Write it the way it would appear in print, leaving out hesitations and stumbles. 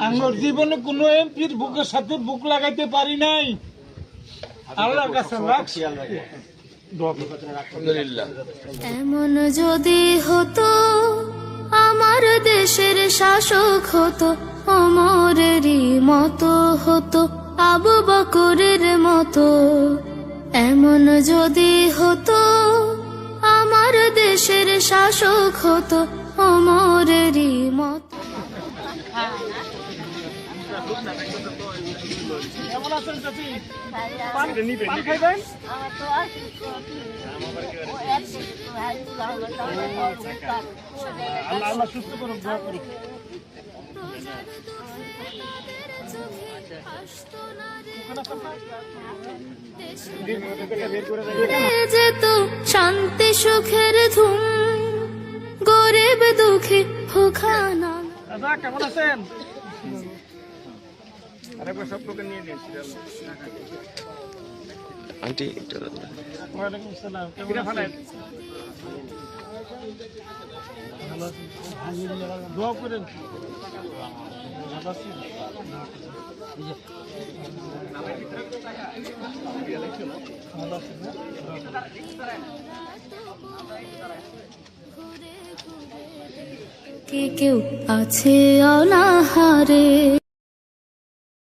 আমার জীবনে কোনো এমপির বুকের সাথে বুক লাগাইতে পারি নাই। আল্লাহর কাছে এমন যদি হতো আমার দেশের শাসক হতো, ওমরেরই মতো হতো, আবু বকরের মতো। এমন যদি হতো আমার দেশের শাসক হতো, ওমরেরই মতো। কেমন আছেন চাচি? পান খাইবেন? আল্লাহ সুস্থ করুন, দোয়া করুন। যেত শান্তি সুখের ধুম, গরিব দুঃখী ভুখানা। দাদা কেমন আছেন? আরেকবার সব লোকে নিয়ে নিন। আন্টি ওয়ালাইকুম আসসালাম, কেমন আছেন? দোয়া করেন। কেউ আছে অনাহারে।